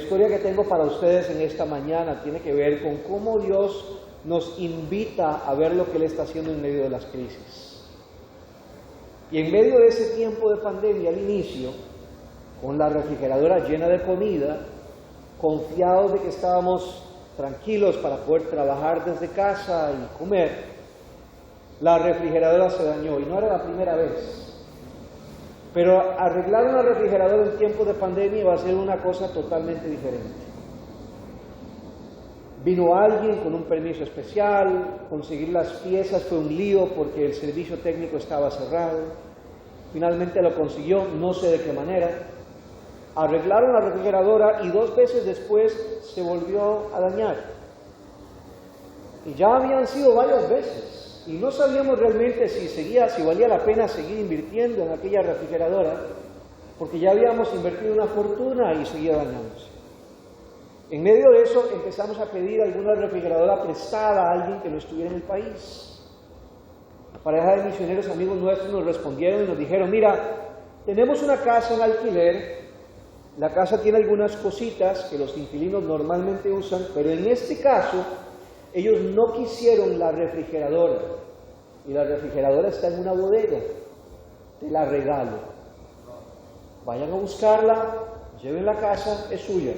historia que tengo para ustedes en esta mañana tiene que ver con cómo Dios nos invita a ver lo que Él está haciendo en medio de las crisis. Y en medio de ese tiempo de pandemia, al inicio, con la refrigeradora llena de comida, confiados de que estábamos tranquilos para poder trabajar desde casa y comer, la refrigeradora se dañó y no era la primera vez. Pero arreglar una refrigeradora en tiempos de pandemia va a ser una cosa totalmente diferente. Vino alguien con un permiso especial, conseguir las piezas fue un lío porque el servicio técnico estaba cerrado. Finalmente lo consiguió, no sé de qué manera. Arreglaron la refrigeradora y 2 veces después se volvió a dañar. Y ya habían sido varias veces. Y no sabíamos realmente si valía la pena seguir invirtiendo en aquella refrigeradora, porque ya habíamos invertido una fortuna y seguía dañándose. En medio de eso empezamos a pedir alguna refrigeradora prestada a alguien que no estuviera en el país. La pareja de misioneros amigos nuestros nos respondieron y nos dijeron: mira, tenemos una casa en alquiler, la casa tiene algunas cositas que los inquilinos normalmente usan, pero en este caso ellos no quisieron la refrigeradora, y la refrigeradora está en una bodega, te la regalo. Vayan a buscarla, lleven la casa, es suya.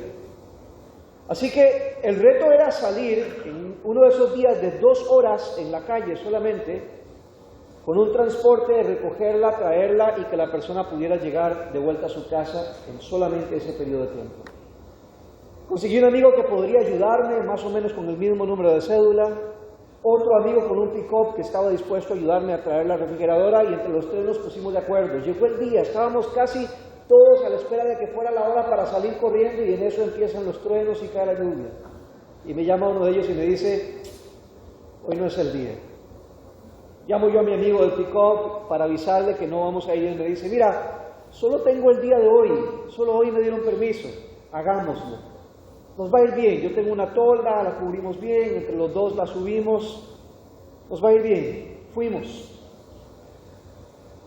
Así que el reto era salir en uno de esos días de 2 horas en la calle solamente, con un transporte, recogerla, traerla y que la persona pudiera llegar de vuelta a su casa en solamente ese periodo de tiempo. Conseguí un amigo que podría ayudarme, más o menos con el mismo número de cédula, otro amigo con un pick-up que estaba dispuesto a ayudarme a traer la refrigeradora, y entre los 3 nos pusimos de acuerdo. Llegó el día, estábamos casi todos a la espera de que fuera la hora para salir corriendo, y en eso empiezan los truenos y cae la lluvia. Y me llama uno de ellos y me dice: hoy no es el día. Llamo yo a mi amigo del pick-up para avisarle que no vamos a ir, y me dice: mira, solo tengo el día de hoy, solo hoy me dieron permiso, hagámoslo. Nos va a ir bien, yo tengo una tolda, la cubrimos bien, entre los 2 la subimos, nos va a ir bien. Fuimos.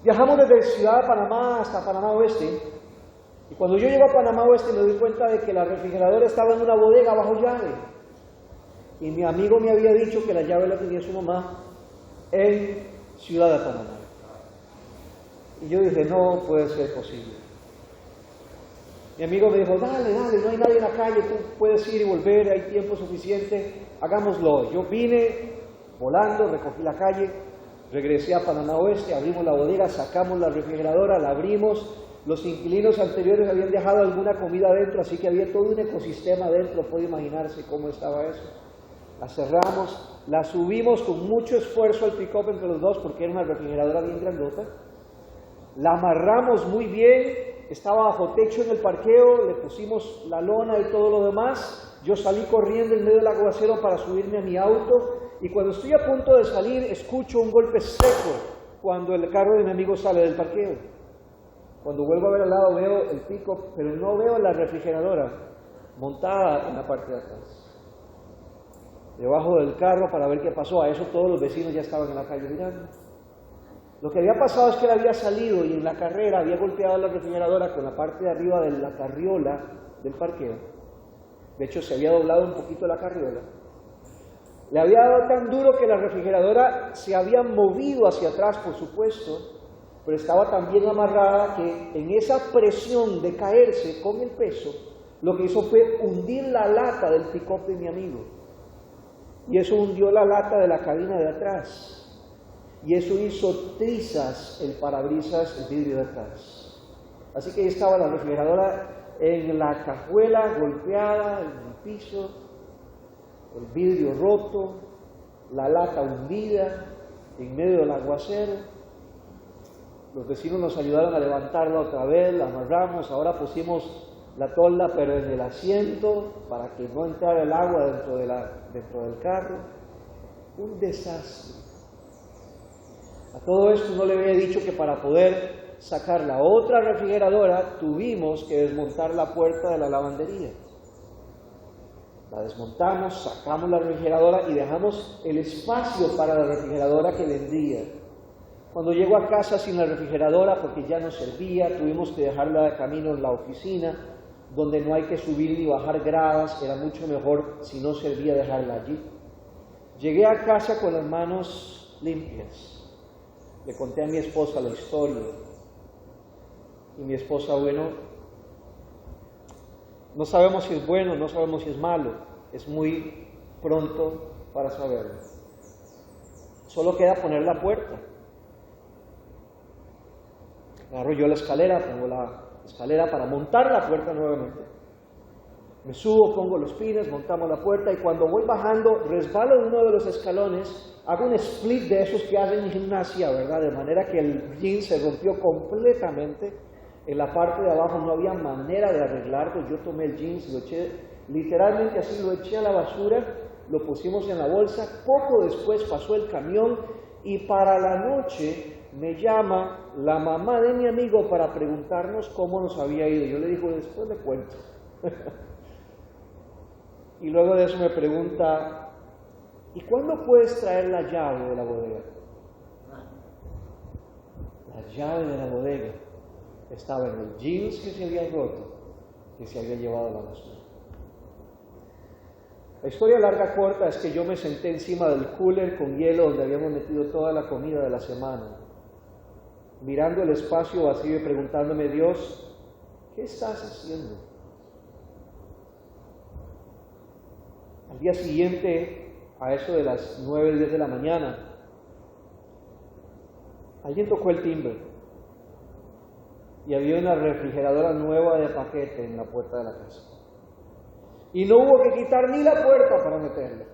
Viajamos desde Ciudad de Panamá hasta Panamá Oeste, y cuando yo llego a Panamá Oeste me doy cuenta de que la refrigeradora estaba en una bodega bajo llave, y mi amigo me había dicho que la llave la tenía su mamá en Ciudad de Panamá. Y yo dije: no puede ser posible. Mi amigo me dijo: dale, no hay nadie en la calle, tú puedes ir y volver, hay tiempo suficiente, hagámoslo hoy. Yo vine volando, recogí la calle, regresé a Panamá Oeste, abrimos la bodega, sacamos la refrigeradora, la abrimos. Los inquilinos anteriores habían dejado alguna comida adentro, así que había todo un ecosistema adentro, puede imaginarse cómo estaba eso. La cerramos, la subimos con mucho esfuerzo al pick-up entre los 2 porque era una refrigeradora bien grandota. La amarramos muy bien. Estaba bajo techo en el parqueo, le pusimos la lona y todo lo demás. Yo salí corriendo en medio del aguacero para subirme a mi auto, y cuando estoy a punto de salir escucho un golpe seco cuando el carro de mi amigo sale del parqueo. Cuando vuelvo a ver al lado veo el pick-up, pero no veo la refrigeradora montada en la parte de atrás. Debajo del carro para ver qué pasó. A eso todos los vecinos ya estaban en la calle mirando. Lo que había pasado es que él había salido y en la carrera había golpeado la refrigeradora con la parte de arriba de la carriola del parqueo. De hecho, se había doblado un poquito la carriola. Le había dado tan duro que la refrigeradora se había movido hacia atrás, por supuesto, pero estaba tan bien amarrada que en esa presión de caerse con el peso, lo que hizo fue hundir la lata del pick-up de mi amigo. Y eso hundió la lata de la cabina de atrás. Y eso hizo trizas el parabrisas, el vidrio de atrás. Así que ahí estaba la refrigeradora en la cajuela, golpeada en el piso, el vidrio roto, la lata hundida en medio del aguacero. Los vecinos nos ayudaron a levantarla otra vez, la amarramos, ahora pusimos la tolda pero en el asiento para que no entrara el agua dentro del carro. Un desastre. A todo esto no le había dicho que para poder sacar la otra refrigeradora tuvimos que desmontar la puerta de la lavandería. La desmontamos, sacamos la refrigeradora y dejamos el espacio para la refrigeradora que vendría. Cuando llego a casa sin la refrigeradora porque ya no servía, tuvimos que dejarla de camino en la oficina. donde no hay que subir ni bajar gradas, era mucho mejor si no servía dejarla allí. Llegué a casa con las manos limpias. Le conté a mi esposa la historia. Y mi esposa, bueno, no sabemos si es bueno, no sabemos si es malo. Es muy pronto para saberlo. Solo queda poner la puerta. Agarro yo la escalera, pongo la escalera para montar la puerta nuevamente. Me subo, pongo los pines, montamos la puerta y cuando voy bajando, resbalo de uno de los escalones, hago un split de esos que hacen en gimnasia, ¿verdad? De manera que el jean se rompió completamente. En la parte de abajo no había manera de arreglarlo. Yo tomé el jeans, lo eché, literalmente así lo eché a la basura, lo pusimos en la bolsa. Poco después pasó el camión y para la noche me llama la mamá de mi amigo para preguntarnos cómo nos había ido. Yo le digo, después le cuento. Y luego de eso me pregunta, ¿y cuándo puedes traer la llave de la bodega? La llave de la bodega estaba en el jeans que se había roto, que se había llevado a la basura. La historia larga corta es que yo me senté encima del cooler con hielo donde habíamos metido toda la comida de la semana, mirando el espacio vacío y preguntándome, Dios, ¿qué estás haciendo? Al día siguiente, a eso de las 9 o 10 de la mañana, alguien tocó el timbre y había una refrigeradora nueva de paquete en la puerta de la casa. Y no hubo que quitar ni la puerta para meterla.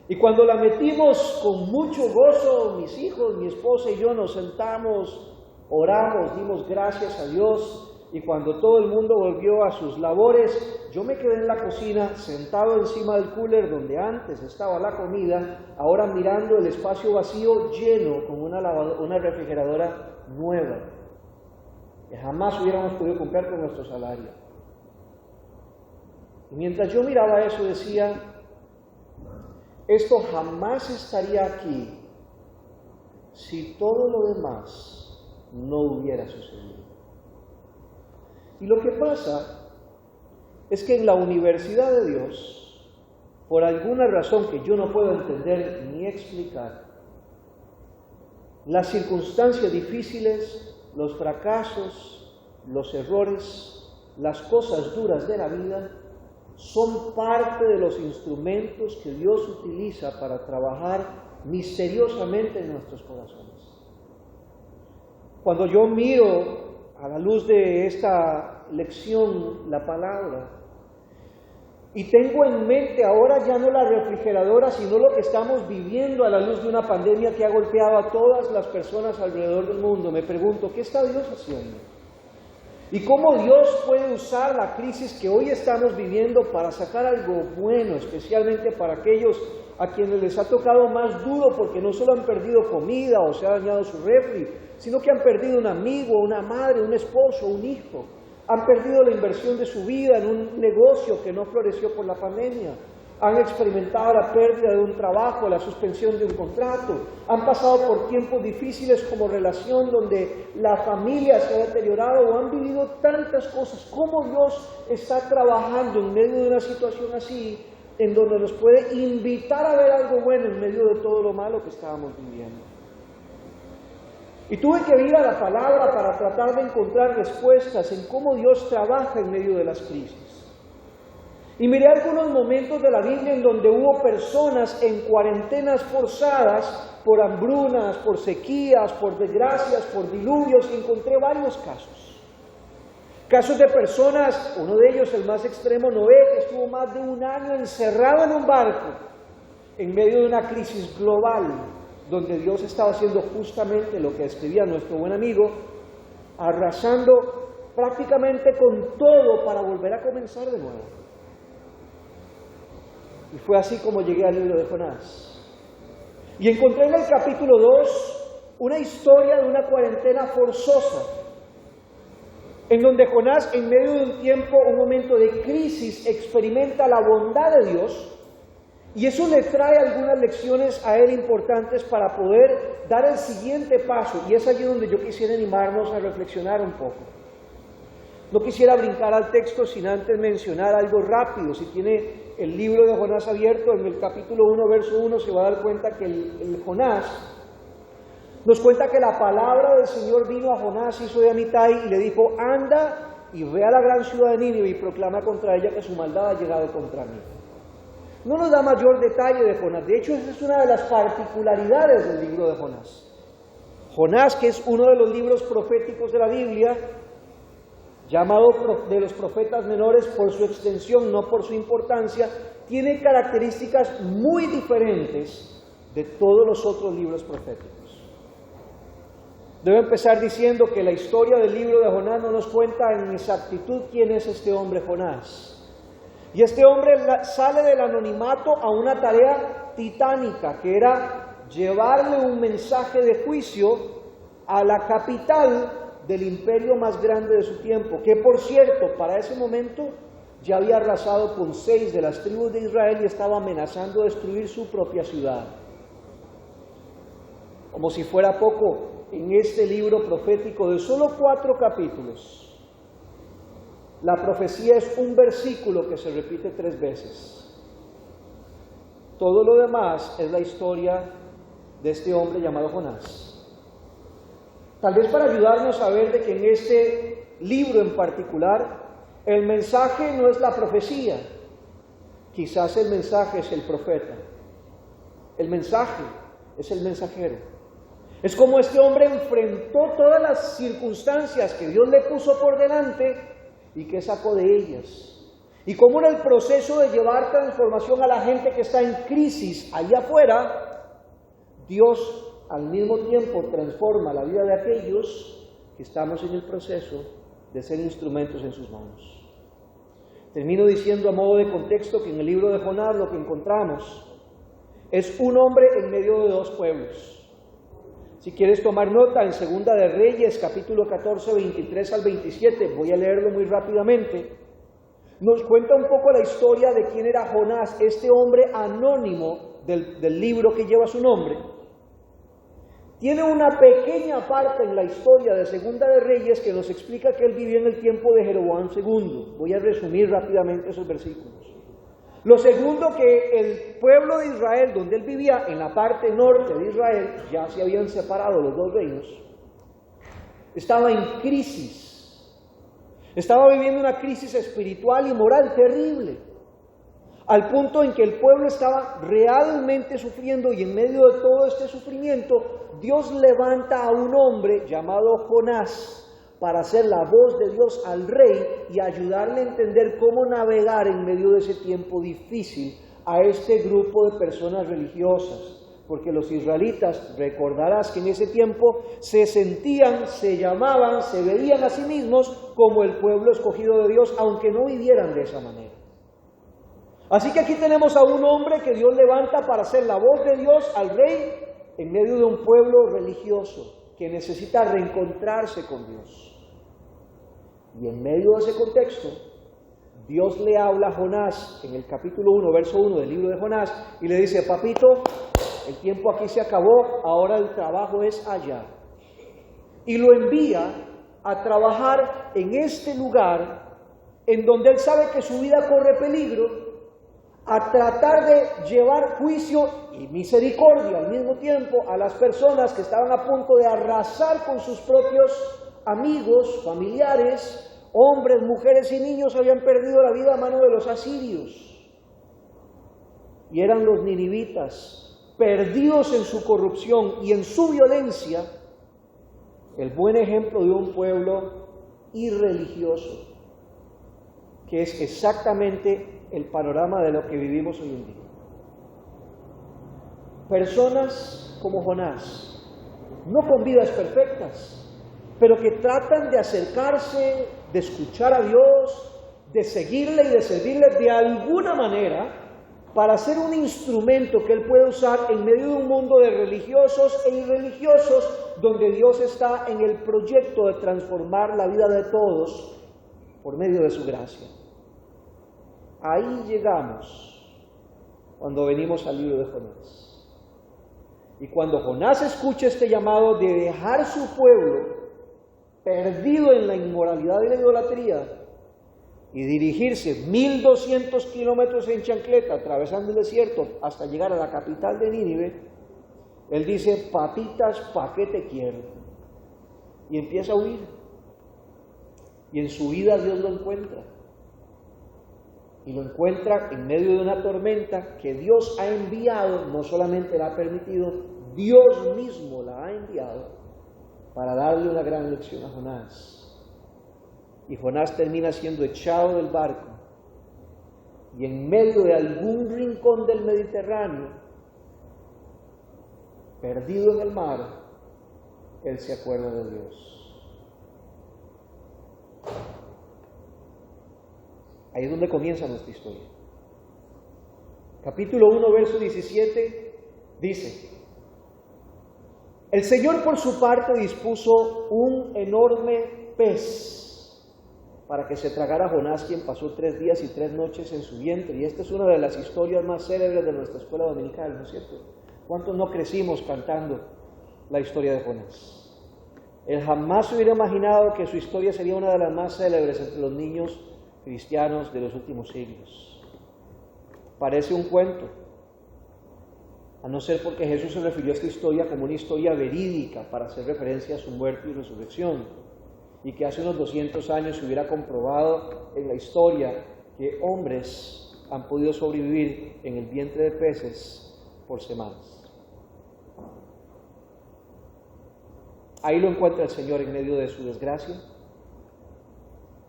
Y cuando la metimos con mucho gozo, mis hijos, mi esposa y yo nos sentamos, oramos, dimos gracias a Dios. Y cuando todo el mundo volvió a sus labores, yo me quedé en la cocina, sentado encima del cooler donde antes estaba la comida, ahora mirando el espacio vacío lleno con una refrigeradora nueva, que jamás hubiéramos podido comprar con nuestro salario. Y mientras yo miraba eso decía, esto jamás estaría aquí si todo lo demás no hubiera sucedido. Y lo que pasa es que en la universidad de Dios, por alguna razón que yo no puedo entender ni explicar, las circunstancias difíciles, los fracasos, los errores, las cosas duras de la vida, son parte de los instrumentos que Dios utiliza para trabajar misteriosamente en nuestros corazones. Cuando yo miro a la luz de esta lección, la palabra, y tengo en mente ahora ya no la refrigeradora, sino lo que estamos viviendo a la luz de una pandemia que ha golpeado a todas las personas alrededor del mundo, me pregunto, ¿qué está Dios haciendo? ¿Y cómo Dios puede usar la crisis que hoy estamos viviendo para sacar algo bueno, especialmente para aquellos a quienes les ha tocado más duro porque no solo han perdido comida o se ha dañado su refri, sino que han perdido un amigo, una madre, un esposo, un hijo? Han perdido la inversión de su vida en un negocio que no floreció por la pandemia. Han experimentado la pérdida de un trabajo, la suspensión de un contrato. Han pasado por tiempos difíciles como relación donde la familia se ha deteriorado o han vivido tantas cosas. ¿Cómo Dios está trabajando en medio de una situación así, en donde nos puede invitar a ver algo bueno en medio de todo lo malo que estábamos viviendo? Y tuve que ir a la palabra para tratar de encontrar respuestas en cómo Dios trabaja en medio de las crisis. Y miré algunos momentos de la Biblia en donde hubo personas en cuarentenas forzadas por hambrunas, por sequías, por desgracias, por diluvios, y encontré varios casos. Casos de personas, uno de ellos, el más extremo, Noé, que estuvo más de un año encerrado en un barco en medio de una crisis global, donde Dios estaba haciendo justamente lo que escribía nuestro buen amigo, arrasando prácticamente con todo para volver a comenzar de nuevo. Y fue así como llegué al libro de Jonás. Y encontré en el capítulo 2 una historia de una cuarentena forzosa, en donde Jonás, en medio de un tiempo, un momento de crisis, experimenta la bondad de Dios, y eso le trae algunas lecciones a él importantes para poder dar el siguiente paso, y es allí donde yo quisiera animarnos a reflexionar un poco. No quisiera brincar al texto sin antes mencionar algo rápido. Si tiene el libro de Jonás abierto, en el capítulo 1, verso 1, se va a dar cuenta que el Jonás nos cuenta que la palabra del Señor vino a Jonás, hijo de Amitai, y le dijo: anda y ve a la gran ciudad de Nínive y proclama contra ella que su maldad ha llegado contra mí. No nos da mayor detalle de Jonás. De hecho, esa es una de las particularidades del libro de Jonás. Jonás, que es uno de los libros proféticos de la Biblia, llamado de los profetas menores por su extensión, no por su importancia, tiene características muy diferentes de todos los otros libros proféticos. Debo empezar diciendo que la historia del libro de Jonás no nos cuenta en exactitud quién es este hombre Jonás. Y este hombre sale del anonimato a una tarea titánica, que era llevarle un mensaje de juicio a la capital del imperio más grande de su tiempo, que por cierto, para ese momento ya había arrasado con 6 de las tribus de Israel y estaba amenazando destruir su propia ciudad. Como si fuera poco, en este libro profético de solo 4 capítulos, la profecía es un versículo que se repite 3 veces. Todo lo demás es la historia de este hombre llamado Jonás. Tal vez para ayudarnos a ver de que en este libro en particular, el mensaje no es la profecía, quizás el mensaje es el profeta. El mensaje es el mensajero. Es como este hombre enfrentó todas las circunstancias que Dios le puso por delante y que sacó de ellas. Y cómo en el proceso de llevar transformación a la gente que está en crisis allá afuera, Dios al mismo tiempo transforma la vida de aquellos que estamos en el proceso de ser instrumentos en sus manos. Termino diciendo a modo de contexto que en el libro de Jonás lo que encontramos es un hombre en medio de 2 pueblos. Si quieres tomar nota, en Segunda de Reyes, capítulo 14, 23 al 27, voy a leerlo muy rápidamente, nos cuenta un poco la historia de quién era Jonás, este hombre anónimo del libro que lleva su nombre. Tiene una pequeña parte en la historia de Segunda de Reyes que nos explica que él vivió en el tiempo de Jeroboam II. Voy a resumir rápidamente esos versículos. Lo segundo, que el pueblo de Israel, donde él vivía, en la parte norte de Israel, ya se habían separado los 2 reinos, estaba en crisis. Estaba viviendo una crisis espiritual y moral terrible, al punto en que el pueblo estaba realmente sufriendo, y en medio de todo este sufrimiento, Dios levanta a un hombre llamado Jonás para ser la voz de Dios al rey y ayudarle a entender cómo navegar en medio de ese tiempo difícil a este grupo de personas religiosas. Porque los israelitas, recordarás que en ese tiempo se sentían, se llamaban, se veían a sí mismos como el pueblo escogido de Dios, aunque no vivieran de esa manera. Así que aquí tenemos a un hombre que Dios levanta para ser la voz de Dios al rey en medio de un pueblo religioso que necesita reencontrarse con Dios. Y en medio de ese contexto, Dios le habla a Jonás en el capítulo 1, verso 1 del libro de Jonás, y le dice: papito, el tiempo aquí se acabó, ahora el trabajo es allá. Y lo envía a trabajar en este lugar, en donde él sabe que su vida corre peligro, a tratar de llevar juicio y misericordia al mismo tiempo a las personas que estaban a punto de arrasar con sus propios amigos, familiares, hombres, mujeres y niños habían perdido la vida a mano de los asirios. Y eran los ninivitas, perdidos en su corrupción y en su violencia, el buen ejemplo de un pueblo irreligioso, que es exactamente el panorama de lo que vivimos hoy en día. Personas como Jonás, no con vidas perfectas, pero que tratan de acercarse, de escuchar a Dios, de seguirle y de servirle de alguna manera para ser un instrumento que Él puede usar en medio de un mundo de religiosos e irreligiosos, donde Dios está en el proyecto de transformar la vida de todos por medio de su gracia. Ahí llegamos cuando venimos al libro de Jonás. Y cuando Jonás escucha este llamado de dejar su pueblo perdido en la inmoralidad y la idolatría, y dirigirse 1200 kilómetros en chancleta, atravesando el desierto, hasta llegar a la capital de Nínive, él dice: patitas, ¿pa' qué te quiero? Y empieza a huir. Y en su vida Dios lo encuentra. Y lo encuentra en medio de una tormenta que Dios ha enviado, no solamente la ha permitido, Dios mismo la ha enviado para darle una gran lección a Jonás. Y Jonás termina siendo echado del barco, y en medio de algún rincón del Mediterráneo, perdido en el mar, él se acuerda de Dios. Ahí es donde comienza nuestra historia. Capítulo 1, verso 17, dice: el Señor por su parte dispuso un enorme pez para que se tragara a Jonás, quien pasó 3 días y 3 noches en su vientre. Y esta es una de las historias más célebres de nuestra escuela dominical, ¿no es cierto? ¿Cuántos no crecimos cantando la historia de Jonás? Él jamás se hubiera imaginado que su historia sería una de las más célebres entre los niños cristianos de los últimos siglos. Parece un cuento, a no ser porque Jesús se refirió a esta historia como una historia verídica para hacer referencia a su muerte y resurrección, y que hace unos 200 años se hubiera comprobado en la historia que hombres han podido sobrevivir en el vientre de peces por semanas. Ahí lo encuentra el Señor en medio de su desgracia,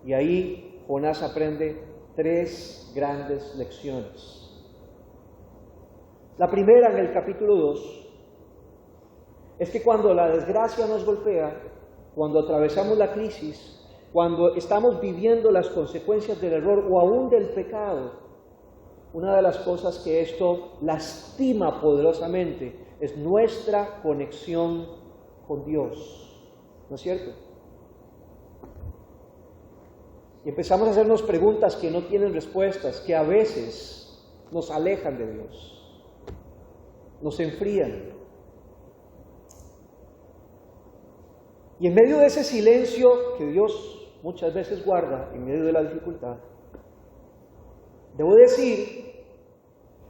y ahí Jonás aprende 3 grandes lecciones. La primera, en el capítulo 2, es que cuando la desgracia nos golpea, cuando atravesamos la crisis, cuando estamos viviendo las consecuencias del error o aún del pecado, una de las cosas que esto lastima poderosamente es nuestra conexión con Dios, ¿no es cierto? Y empezamos a hacernos preguntas que no tienen respuestas, que a veces nos alejan de Dios, nos enfrían. Y en medio de ese silencio que Dios muchas veces guarda, en medio de la dificultad, debo decir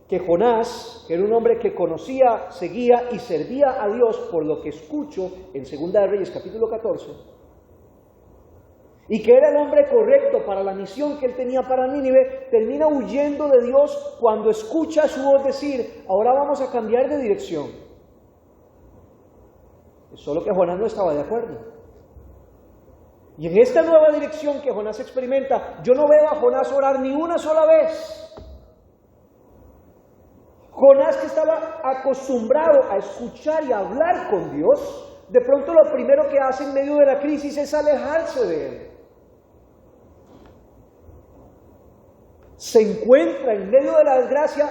que Jonás, que era un hombre que conocía, seguía y servía a Dios, por lo que escucho en 2 de Reyes capítulo 14, y que era el hombre correcto para la misión que él tenía para Nínive, termina huyendo de Dios cuando escucha su voz decir: ahora vamos a cambiar de dirección. Solo que Jonás no estaba de acuerdo. Y en esta nueva dirección que Jonás experimenta, yo no veo a Jonás orar ni una sola vez. Jonás, que estaba acostumbrado a escuchar y a hablar con Dios, de pronto lo primero que hace en medio de la crisis es alejarse de Él. Se encuentra en medio de la desgracia,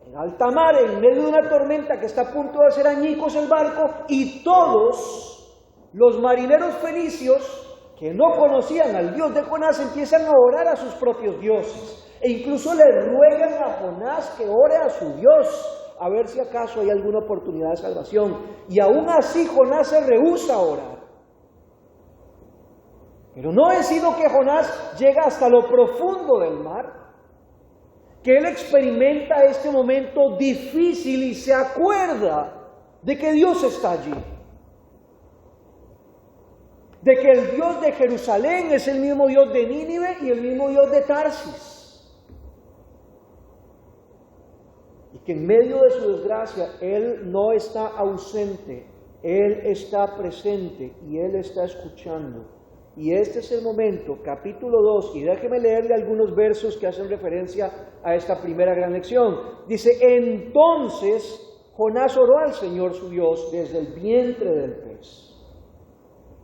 en alta mar, en medio de una tormenta que está a punto de hacer añicos el barco, y todos los marineros fenicios que no conocían al Dios de Jonás empiezan a orar a sus propios dioses, e incluso le ruegan a Jonás que ore a su Dios, a ver si acaso hay alguna oportunidad de salvación. Y aún así Jonás se rehúsa a orar. Pero no es sino que Jonás llega hasta lo profundo del mar, que él experimenta este momento difícil y se acuerda de que Dios está allí, de que el Dios de Jerusalén es el mismo Dios de Nínive y el mismo Dios de Tarsis, y que en medio de su desgracia Él no está ausente, Él está presente y Él está escuchando. Y este es el momento, capítulo 2, y déjeme leerle algunos versos que hacen referencia a esta primera gran lección. Dice: entonces Jonás oró al Señor su Dios desde el vientre del pez.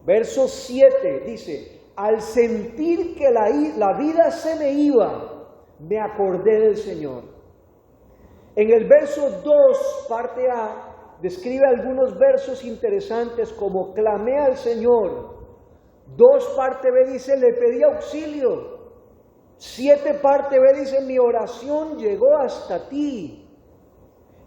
Verso 7 dice: al sentir que la vida se me iba, me acordé del Señor. En el verso 2, parte A, describe algunos versos interesantes como: clamé al Señor. 2, parte B, dice: le pedí auxilio. 7, parte B, dice: mi oración llegó hasta ti.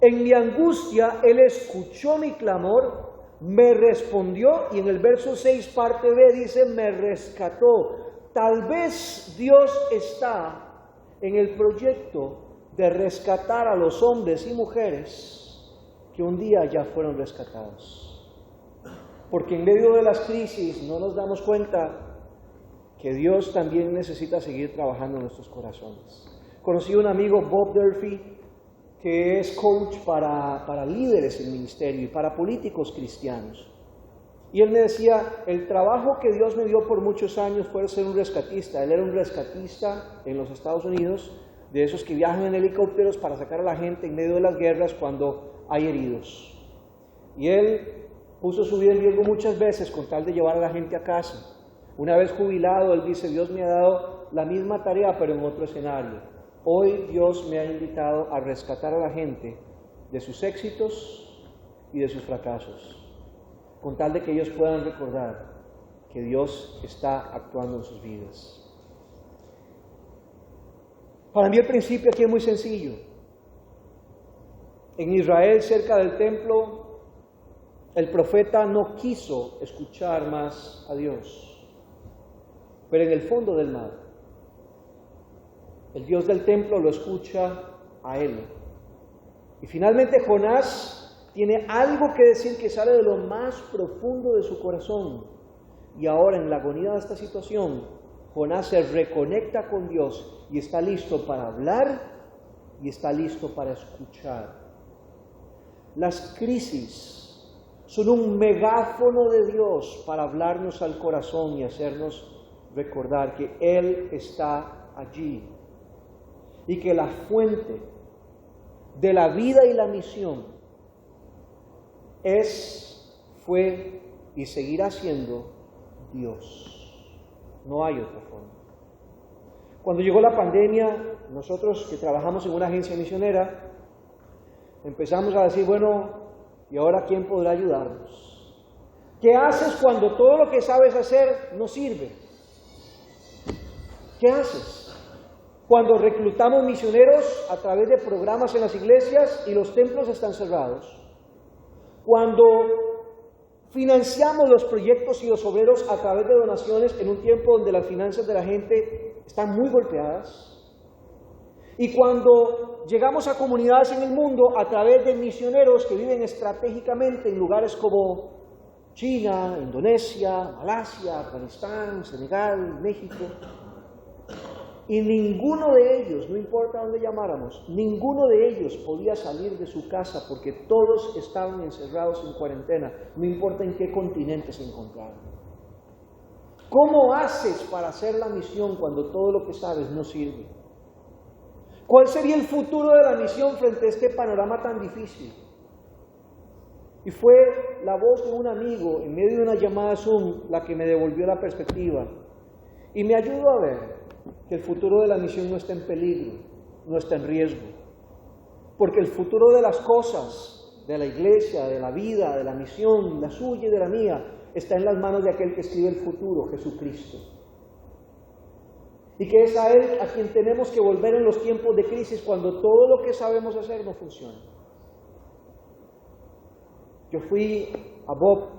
En mi angustia Él escuchó mi clamor, me respondió, y en el verso 6 parte B dice, me rescató. Tal vez Dios está en el proyecto de rescatar a los hombres y mujeres que un día ya fueron rescatados. Porque en medio de las crisis no nos damos cuenta que Dios también necesita seguir trabajando en nuestros corazones. Conocí a un amigo, Bob Durfee, que es coach para líderes en ministerio y para políticos cristianos. Y él me decía, el trabajo que Dios me dio por muchos años fue ser un rescatista. Él era un rescatista en los Estados Unidos, de esos que viajan en helicópteros para sacar a la gente en medio de las guerras cuando hay heridos. Y él puso su vida en riesgo muchas veces con tal de llevar a la gente a casa. Una vez jubilado, él dice, Dios me ha dado la misma tarea, pero en otro escenario. Hoy Dios me ha invitado a rescatar a la gente de sus éxitos y de sus fracasos, con tal de que ellos puedan recordar que Dios está actuando en sus vidas. Para mí el principio aquí es muy sencillo. En Israel, cerca del templo, el profeta no quiso escuchar más a Dios, pero en el fondo del mar, el Dios del templo lo escucha a él. Y finalmente Jonás tiene algo que decir que sale de lo más profundo de su corazón. Y ahora en la agonía de esta situación, Jonás se reconecta con Dios y está listo para hablar y está listo para escuchar. Las crisis son un megáfono de Dios para hablarnos al corazón y hacernos recordar que Él está allí. Y que la fuente de la vida y la misión fue y seguirá siendo Dios. No hay otra forma. Cuando llegó la pandemia, nosotros que trabajamos en una agencia misionera, empezamos a decir, bueno, ¿y ahora quién podrá ayudarnos? ¿Qué haces cuando todo lo que sabes hacer no sirve? ¿Qué haces? Cuando reclutamos misioneros a través de programas en las iglesias y los templos están cerrados. Cuando financiamos los proyectos y los obreros a través de donaciones en un tiempo donde las finanzas de la gente están muy golpeadas. Y cuando llegamos a comunidades en el mundo a través de misioneros que viven estratégicamente en lugares como China, Indonesia, Malasia, Afganistán, Senegal, México. Y ninguno de ellos, no importa dónde llamáramos, ninguno de ellos podía salir de su casa porque todos estaban encerrados en cuarentena, no importa en qué continente se encontraban. ¿Cómo haces para hacer la misión cuando todo lo que sabes no sirve? ¿Cuál sería el futuro de la misión frente a este panorama tan difícil? Y fue la voz de un amigo en medio de una llamada Zoom la que me devolvió la perspectiva y me ayudó a ver que el futuro de la misión no está en peligro, no está en riesgo. Porque el futuro de las cosas, de la iglesia, de la vida, de la misión, la suya y de la mía, está en las manos de aquel que escribe el futuro, Jesucristo. Y que es a Él a quien tenemos que volver en los tiempos de crisis cuando todo lo que sabemos hacer no funciona. Yo fui a Bob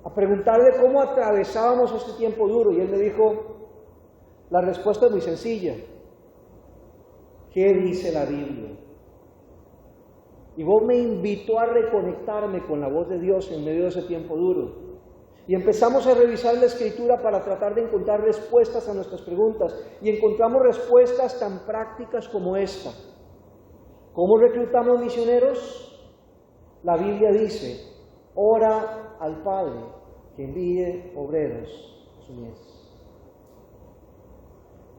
a preguntarle cómo atravesábamos este tiempo duro y él me dijo, la respuesta es muy sencilla. ¿Qué dice la Biblia? Y Bob me invitó a reconectarme con la voz de Dios en medio de ese tiempo duro. Y empezamos a revisar la Escritura para tratar de encontrar respuestas a nuestras preguntas. Y encontramos respuestas tan prácticas como esta. ¿Cómo reclutamos misioneros? La Biblia dice, ora al Padre que envíe obreros a su mies.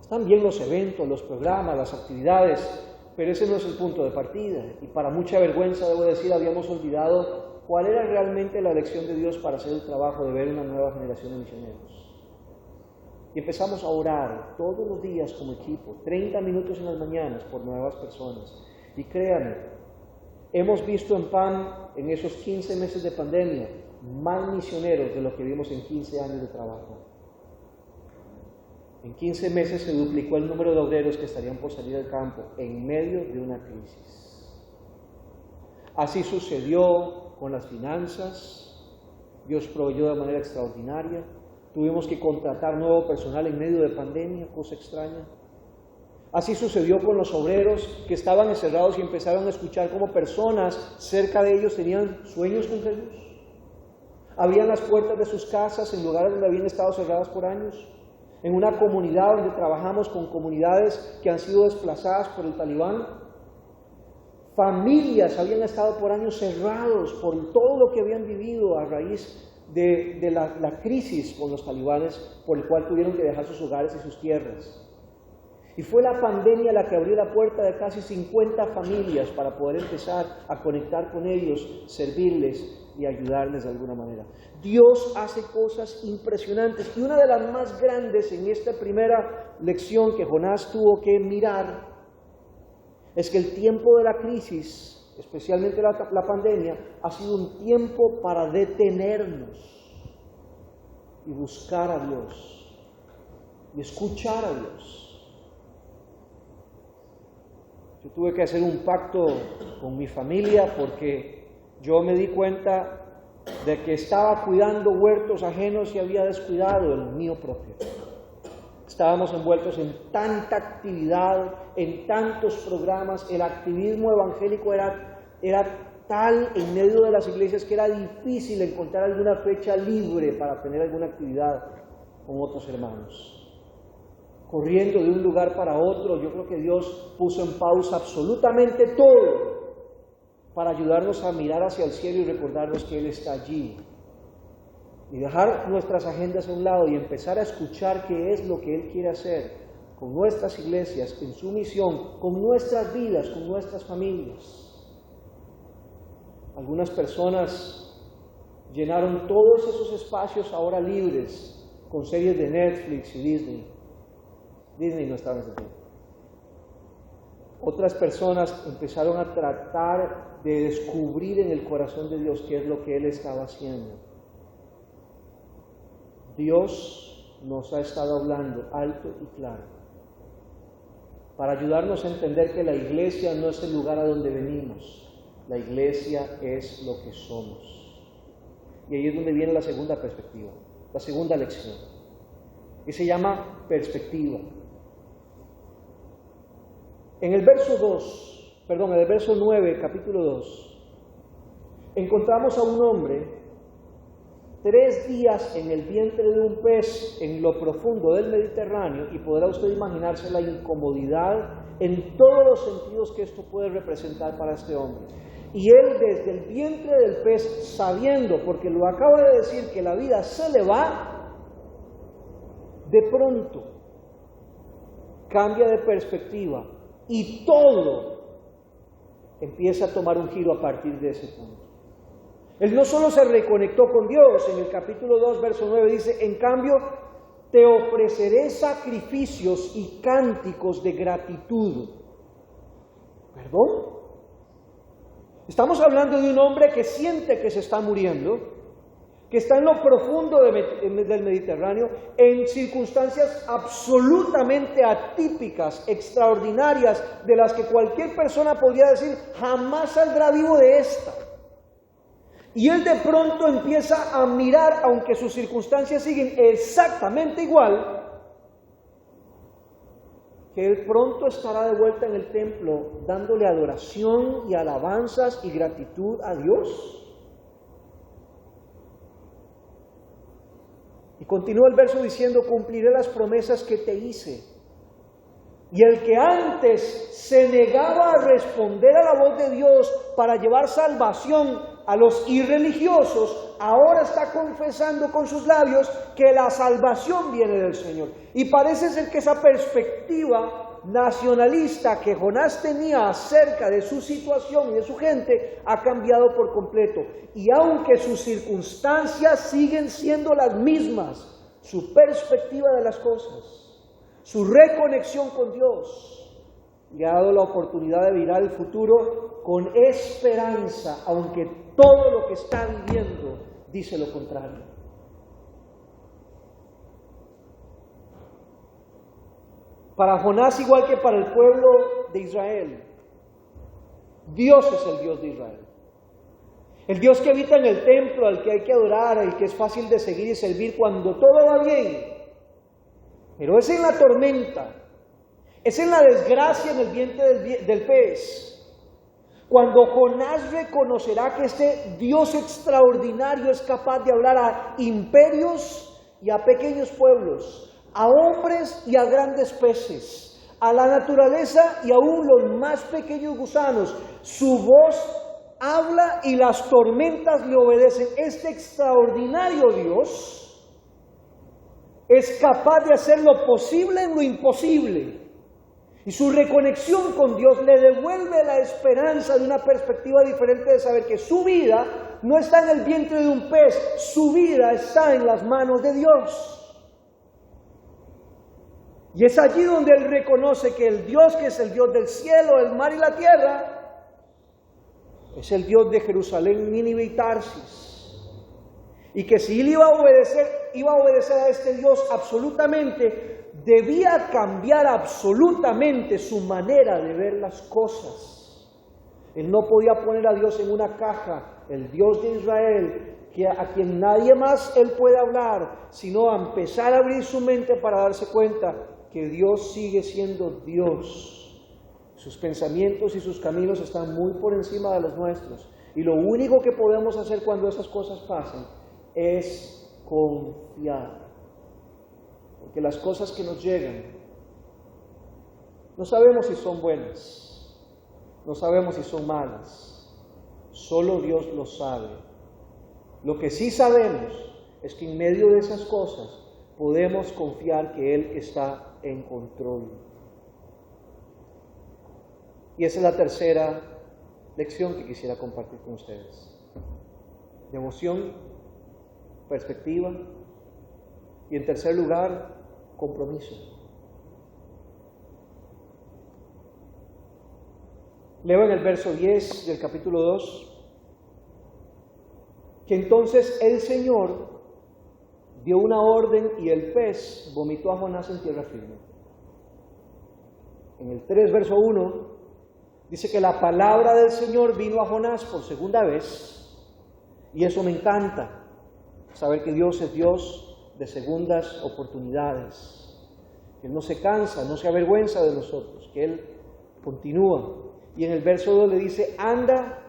Están bien los eventos, los programas, las actividades, pero ese no es el punto de partida. Y para mucha vergüenza, debo decir, habíamos olvidado cuál era realmente la elección de Dios para hacer el trabajo de ver una nueva generación de misioneros. Y empezamos a orar todos los días como equipo, 30 minutos en las mañanas por nuevas personas. Y créanme, hemos visto en PAN, en esos 15 meses de pandemia, más misioneros de lo que vimos en 15 años de trabajo. En 15 meses se duplicó el número de obreros que estarían por salir del campo en medio de una crisis. Así sucedió con las finanzas. Dios proveyó de manera extraordinaria. Tuvimos que contratar nuevo personal en medio de pandemia, cosa extraña. Así sucedió con los obreros que estaban encerrados y empezaron a escuchar cómo personas cerca de ellos tenían sueños con Jesús. Abrían las puertas de sus casas en lugares donde habían estado cerradas por años. En una comunidad donde trabajamos con comunidades que han sido desplazadas por el Talibán, familias habían estado por años cerrados por todo lo que habían vivido a raíz de la crisis con los talibanes, por el cual tuvieron que dejar sus hogares y sus tierras. Y fue la pandemia la que abrió la puerta de casi 50 familias para poder empezar a conectar con ellos, servirles y ayudarles de alguna manera. Dios hace cosas impresionantes, y una de las más grandes en esta primera lección que Jonás tuvo que mirar es que el tiempo de la crisis, especialmente la pandemia, ha sido un tiempo para detenernos y buscar a Dios y escuchar a Dios. Yo tuve que hacer un pacto con mi familia porque yo me di cuenta de que estaba cuidando huertos ajenos y había descuidado el mío propio. Estábamos envueltos en tanta actividad, en tantos programas. El activismo evangélico era tal en medio de las iglesias que era difícil encontrar alguna fecha libre para tener alguna actividad con otros hermanos. Corriendo de un lugar para otro, yo creo que Dios puso en pausa absolutamente todo para ayudarnos a mirar hacia el cielo y recordarnos que Él está allí. Y dejar nuestras agendas a un lado y empezar a escuchar qué es lo que Él quiere hacer con nuestras iglesias, en su misión, con nuestras vidas, con nuestras familias. Algunas personas llenaron todos esos espacios ahora libres con series de Netflix y Disney. Disney no estaba en ese tiempo. Otras personas empezaron a tratar de descubrir en el corazón de Dios qué es lo que Él estaba haciendo. Dios nos ha estado hablando alto y claro para ayudarnos a entender que la iglesia no es el lugar a donde venimos, la iglesia es lo que somos. Y ahí es donde viene la segunda perspectiva, la segunda lección, que se llama perspectiva. En el verso 9, capítulo 2, encontramos a un hombre 3 días en el vientre de un pez en lo profundo del Mediterráneo, y podrá usted imaginarse la incomodidad en todos los sentidos que esto puede representar para este hombre. Y él desde el vientre del pez, sabiendo, porque lo acaba de decir, que la vida se le va, de pronto cambia de perspectiva y todo empieza a tomar un giro a partir de ese punto. Él no solo se reconectó con Dios, en el capítulo 2, verso 9 dice, en cambio, te ofreceré sacrificios y cánticos de gratitud. ¿Perdón? Estamos hablando de un hombre que siente que se está muriendo, que está en lo profundo del Mediterráneo, en circunstancias absolutamente atípicas, extraordinarias, de las que cualquier persona podría decir, jamás saldrá vivo de esta. Y él de pronto empieza a mirar, aunque sus circunstancias siguen exactamente igual, que él pronto estará de vuelta en el templo dándole adoración y alabanzas y gratitud a Dios. Y continúa el verso diciendo, cumpliré las promesas que te hice. Y el que antes se negaba a responder a la voz de Dios para llevar salvación a los irreligiosos, ahora está confesando con sus labios que la salvación viene del Señor. Y parece ser que esa perspectiva nacionalista que Jonás tenía acerca de su situación y de su gente ha cambiado por completo. Y aunque sus circunstancias siguen siendo las mismas, su perspectiva de las cosas, su reconexión con Dios, le ha dado la oportunidad de mirar el futuro con esperanza, aunque todo lo que está viviendo dice lo contrario. Para Jonás, igual que para el pueblo de Israel, Dios es el Dios de Israel. El Dios que habita en el templo, al que hay que adorar, al que es fácil de seguir y servir cuando todo va bien. Pero es en la tormenta, es en la desgracia en el vientre del pez, cuando Jonás reconocerá que este Dios extraordinario es capaz de hablar a imperios y a pequeños pueblos, a hombres y a grandes peces, a la naturaleza y aún los más pequeños gusanos. Su voz habla y las tormentas le obedecen. Este extraordinario Dios es capaz de hacer lo posible en lo imposible. Y su reconexión con Dios le devuelve la esperanza de una perspectiva diferente de saber que su vida no está en el vientre de un pez, su vida está en las manos de Dios. Y es allí donde él reconoce que el Dios, que es el Dios del cielo, el mar y la tierra, es el Dios de Jerusalén, Nínive y Tarsis. Y que si él iba a obedecer a este Dios absolutamente, debía cambiar absolutamente su manera de ver las cosas. Él no podía poner a Dios en una caja, el Dios de Israel, a quien nadie más él puede hablar, sino a empezar a abrir su mente para darse cuenta que Dios sigue siendo Dios. Sus pensamientos y sus caminos están muy por encima de los nuestros. Y lo único que podemos hacer cuando esas cosas pasen es confiar. Porque las cosas que nos llegan, no sabemos si son buenas, no sabemos si son malas, solo Dios lo sabe. Lo que sí sabemos es que en medio de esas cosas podemos confiar que Él está en control. Y esa es la tercera lección que quisiera compartir con ustedes. Devoción, perspectiva y en tercer lugar, compromiso. Leo en el verso 10 del capítulo 2 que entonces el Señor dio una orden y el pez vomitó a Jonás en tierra firme. En el 3 verso 1 dice que la palabra del Señor vino a Jonás por segunda vez, y eso me encanta, saber que Dios es Dios de segundas oportunidades, que Él no se cansa, no se avergüenza de nosotros, que Él continúa. Y en el verso 2 le dice: anda,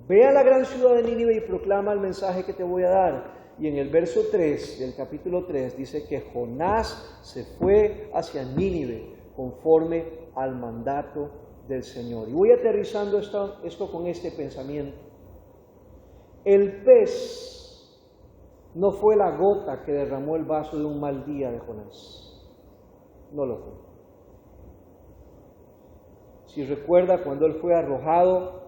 ve a la gran ciudad de Nínive y proclama el mensaje que te voy a dar. Y en el verso 3 del capítulo 3 dice que Jonás se fue hacia Nínive conforme al mandato del Señor. Y voy aterrizando esto con este pensamiento. El pez no fue la gota que derramó el vaso de un mal día de Jonás. No lo fue. Si recuerda, cuando él fue arrojado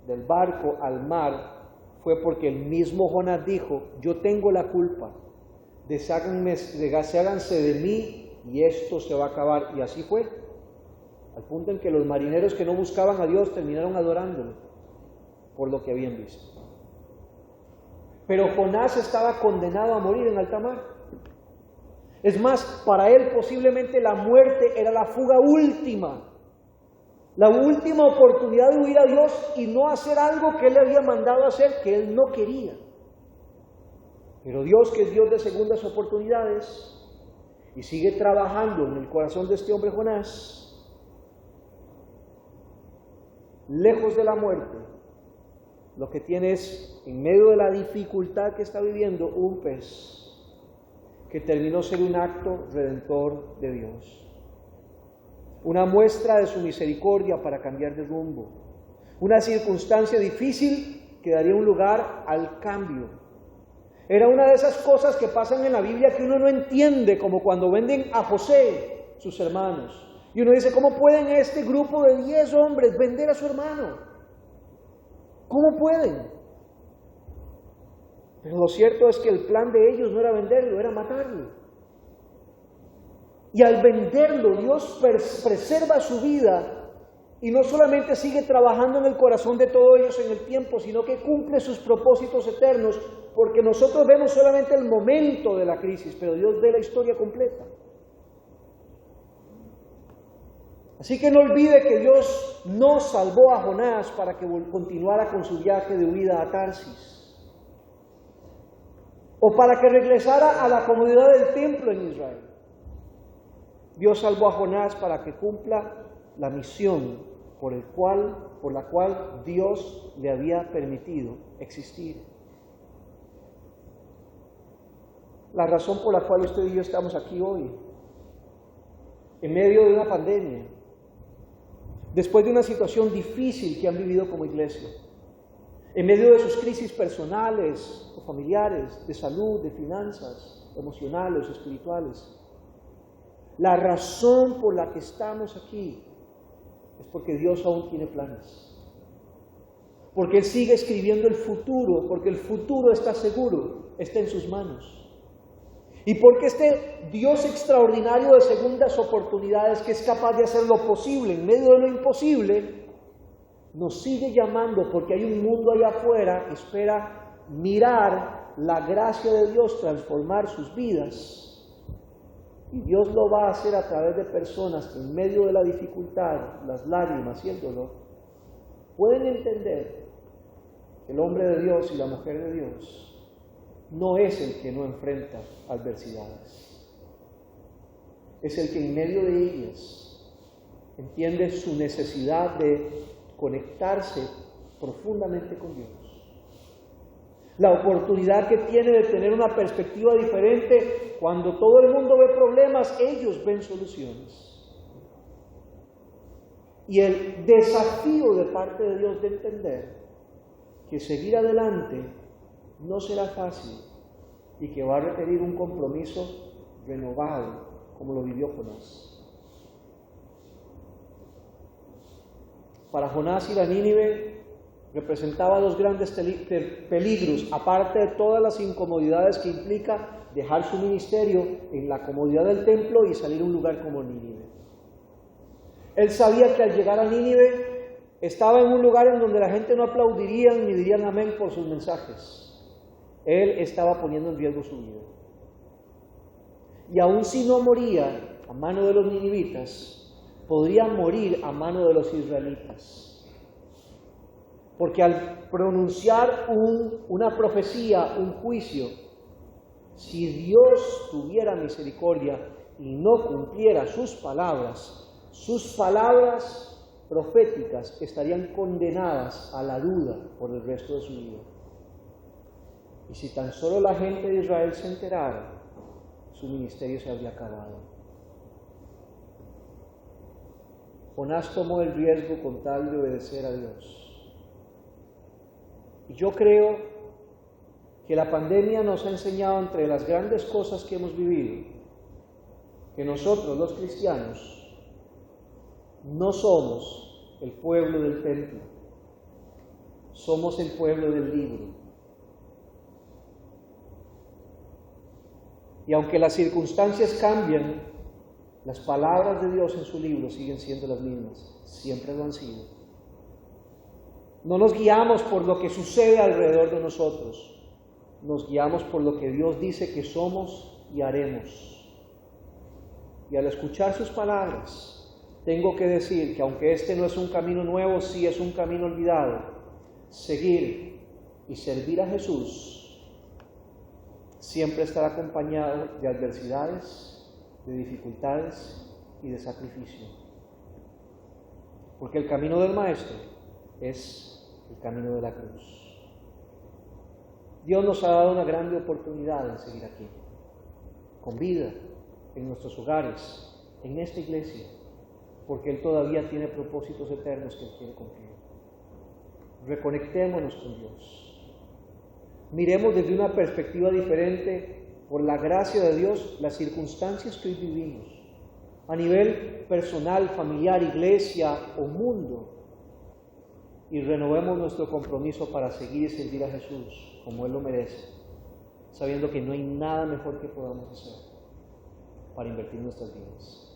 del barco al mar, fue porque el mismo Jonás dijo: yo tengo la culpa, desháganse de mí y esto se va a acabar. Y así fue, al punto en que los marineros que no buscaban a Dios terminaron adorándolo por lo que habían visto. Pero Jonás estaba condenado a morir en alta mar. Es más, para él posiblemente la muerte era la fuga última, la última oportunidad de huir a Dios y no hacer algo que Él le había mandado hacer, que él no quería. Pero Dios, que es Dios de segundas oportunidades, y sigue trabajando en el corazón de este hombre Jonás, lejos de la muerte, lo que tiene es, en medio de la dificultad que está viviendo, un pez que terminó ser un acto redentor de Dios. Una muestra de su misericordia para cambiar de rumbo. Una circunstancia difícil que daría un lugar al cambio. Era una de esas cosas que pasan en la Biblia que uno no entiende, como cuando venden a José, sus hermanos. Y uno dice: ¿cómo pueden este grupo de 10 hombres vender a su hermano? ¿Cómo pueden? Pero lo cierto es que el plan de ellos no era venderlo, era matarlo. Y al venderlo, Dios preserva su vida y no solamente sigue trabajando en el corazón de todos ellos en el tiempo, sino que cumple sus propósitos eternos, porque nosotros vemos solamente el momento de la crisis, pero Dios ve la historia completa. Así que no olvide que Dios no salvó a Jonás para que continuara con su viaje de huida a Tarsis. o para que regresara a la comodidad del templo en Israel. Dios salvó a Jonás para que cumpla la misión por la cual Dios le había permitido existir. La razón por la cual usted y yo estamos aquí hoy, en medio de una pandemia, después de una situación difícil que han vivido como iglesia, en medio de sus crisis personales o familiares, de salud, de finanzas, emocionales o espirituales, la razón por la que estamos aquí es porque Dios aún tiene planes. Porque Él sigue escribiendo el futuro, porque el futuro está seguro, está en sus manos. Y porque este Dios extraordinario de segundas oportunidades, que es capaz de hacer lo posible en medio de lo imposible, nos sigue llamando porque hay un mundo allá afuera que espera mirar la gracia de Dios transformar sus vidas. Y Dios lo va a hacer a través de personas que en medio de la dificultad, las lágrimas y el dolor, pueden entender que el hombre de Dios y la mujer de Dios no es el que no enfrenta adversidades. Es el que en medio de ellas entiende su necesidad de conectarse profundamente con Dios. La oportunidad que tiene de tener una perspectiva diferente. Cuando todo el mundo ve problemas, ellos ven soluciones. Y el desafío de parte de Dios de entender que seguir adelante no será fácil y que va a requerir un compromiso renovado, como lo vivió Jonás. Para Jonás ir a Nínive representaba dos grandes peligros, aparte de todas las incomodidades que implica dejar su ministerio en la comodidad del templo y salir a un lugar como Nínive. Él sabía que al llegar a Nínive estaba en un lugar en donde la gente no aplaudiría ni dirían amén por sus mensajes. Él estaba poniendo en riesgo su vida. Y aun si no moría a mano de los ninivitas, podría morir a mano de los israelitas. Porque al pronunciar una profecía, un juicio, si Dios tuviera misericordia y no cumpliera sus palabras proféticas estarían condenadas a la duda por el resto de su vida. Y si tan solo la gente de Israel se enterara, su ministerio se habría acabado. Jonás tomó el riesgo con tal de obedecer a Dios. Y yo creo que la pandemia nos ha enseñado, entre las grandes cosas que hemos vivido, que nosotros los cristianos no somos el pueblo del templo, somos el pueblo del libro. Y aunque las circunstancias cambian, las palabras de Dios en su libro siguen siendo las mismas, siempre lo han sido. No nos guiamos por lo que sucede alrededor de nosotros, nos guiamos por lo que Dios dice que somos y haremos. Y al escuchar sus palabras, tengo que decir que aunque este no es un camino nuevo, sí es un camino olvidado. Seguir y servir a Jesús siempre estará acompañado de adversidades, de dificultades y de sacrificio. Porque el camino del Maestro es el camino de la cruz. Dios nos ha dado una grande oportunidad de seguir aquí, con vida, en nuestros hogares, en esta iglesia, porque Él todavía tiene propósitos eternos que Él quiere cumplir. Reconectémonos con Dios. Miremos desde una perspectiva diferente, por la gracia de Dios, las circunstancias que hoy vivimos, a nivel personal, familiar, iglesia o mundo, y renovemos nuestro compromiso para seguir y servir a Jesús como Él lo merece, sabiendo que no hay nada mejor que podamos hacer para invertir nuestras vidas.